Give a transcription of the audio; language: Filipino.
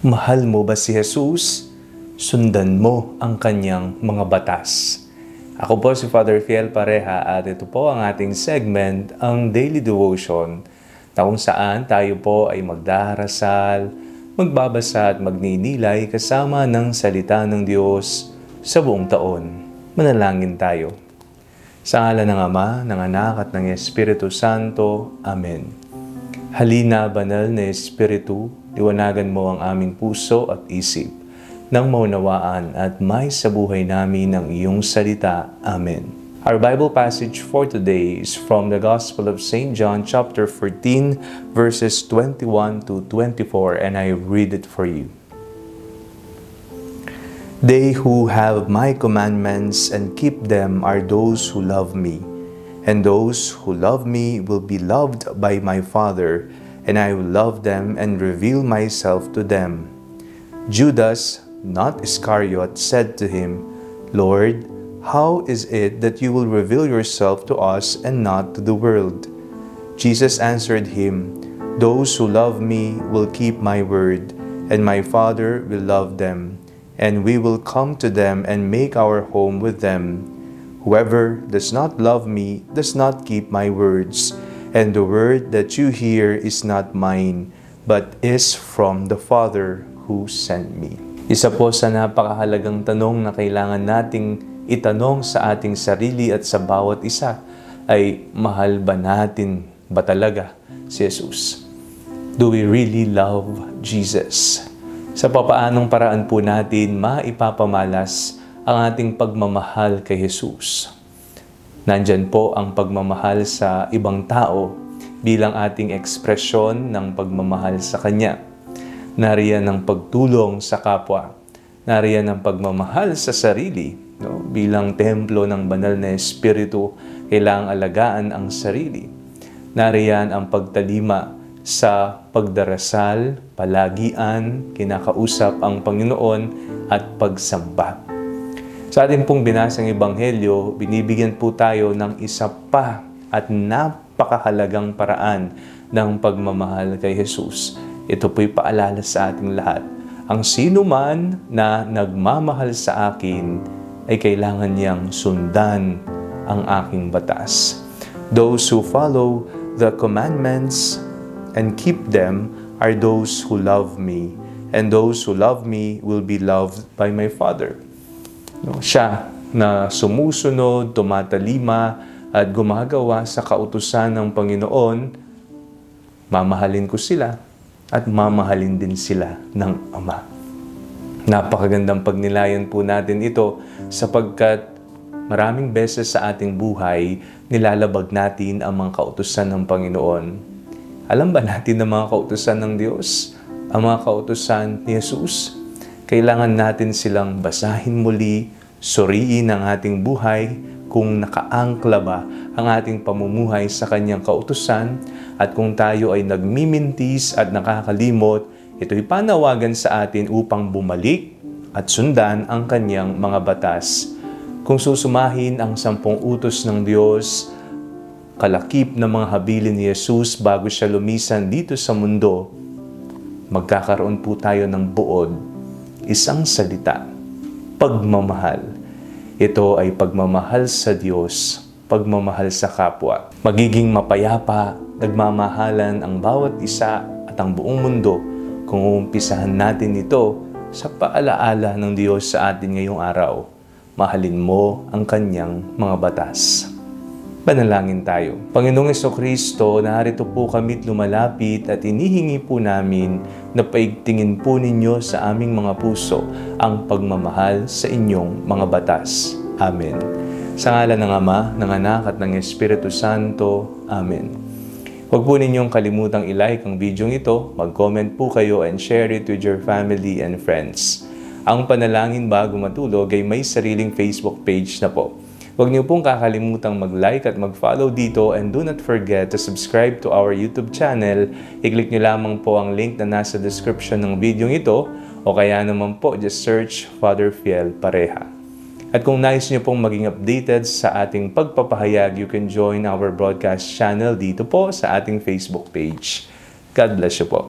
Mahal mo ba si Jesus? Sundan mo ang kanyang mga batas. Ako po si Father Fiel Pareha at ito po ang ating segment, ang Daily Devotion, na kung saan tayo po ay magdarasal, magbabasa at magninilay kasama ng salita ng Diyos sa buong taon. Manalangin tayo. Sa ngalan ng Ama, ng Anak at ng Espiritu Santo. Amen. Halina, banal na Espiritu, liwanagan mo ang aming puso at isip nang maunawaan at may sa buhay namin ang iyong salita. Amen. Our Bible passage for today is from the Gospel of St. John chapter 14 verses 21 to 24, and I read it for you. They who have my commandments and keep them are those who love me. And those who love me will be loved by my Father, and I will love them and reveal myself to them. Judas, not Iscariot, said to him, Lord, how is it that you will reveal yourself to us and not to the world? Jesus answered him, Those who love me will keep my word, and my Father will love them, and we will come to them and make our home with them. Whoever does not love me does not keep my words, and the word that you hear is not mine, but is from the Father who sent me. Isa po sa napakahalagang tanong na kailangan nating itanong sa ating sarili at sa bawat isa ay, mahal ba natin ba talaga si Jesus? Do we really love Jesus? Sa papaanong paraan po natin maipapamalas ang ating pagmamahal kay Jesus? Nandyan po ang pagmamahal sa ibang tao bilang ating ekspresyon ng pagmamahal sa Kanya. Nariyan ang pagtulong sa kapwa. Nariyan ang pagmamahal sa sarili. Bilang templo ng banal na Espiritu, kailangang alagaan ang sarili. Nariyan ang pagtalima sa pagdarasal, palagian, kinakausap ang Panginoon at pagsamba. Sa ating pong binasang Ebanghelyo, binibigyan po tayo ng isa pa at napakahalagang paraan ng pagmamahal kay Jesus. Ito po'y paalala sa ating lahat. Ang sino man na nagmamahal sa akin ay kailangan niyang sundan ang aking batas. Those who follow the commandments and keep them are those who love me, and those who love me will be loved by my Father. Siya na sumusunod, tumatalima at gumagawa sa kautusan ng Panginoon, mamahalin ko sila at mamahalin din sila ng Ama. Napakagandang pagnilayan po natin ito sapagkat maraming beses sa ating buhay nilalabag natin ang mga kautusan ng Panginoon. Alam ba natin ang mga kautusan ng Diyos? Ang mga kautusan ni Jesus? Kailangan natin silang basahin muli, suriin ang ating buhay kung nakaangkla ba ang ating pamumuhay sa Kanyang kautusan, at kung tayo ay nagmimintis at nakakalimot, ito'y panawagan sa atin upang bumalik at sundan ang Kanyang mga batas. Kung susumahin ang 10 utos ng Diyos, kalakip na mga habilin ni Jesus bago siya lumisan dito sa mundo, magkakaroon po tayo ng buod. Isang salita, pagmamahal. Ito ay pagmamahal sa Diyos, pagmamahal sa kapwa. Magiging mapayapa, nagmamahalan ang bawat isa at ang buong mundo kung uumpisahan natin ito sa paalaala ng Diyos sa atin ngayong araw. Mahalin mo ang Kanyang mga batas. Panalangin tayo. Panginoong Jesucristo, narito po kami't lumalapit at inihingi po namin na paigtingin po ninyo sa aming mga puso ang pagmamahal sa inyong mga batas. Amen. Sa ngalan ng Ama, ng Anak at ng Espiritu Santo. Amen. Huwag po ninyong kalimutang i-like ang video ito, mag-comment po kayo and share it with your family and friends. Ang panalangin bago matulog ay may sariling Facebook page na po. Huwag niyo pong kakalimutang mag-like at mag-follow dito, and do not forget to subscribe to our YouTube channel. I-click niyo lamang po ang link na nasa description ng video ito, o kaya naman po just search Father Fiel Pareha. At kung nais niyo pong maging updated sa ating pagpapahayag, you can join our broadcast channel dito po sa ating Facebook page. God bless you po.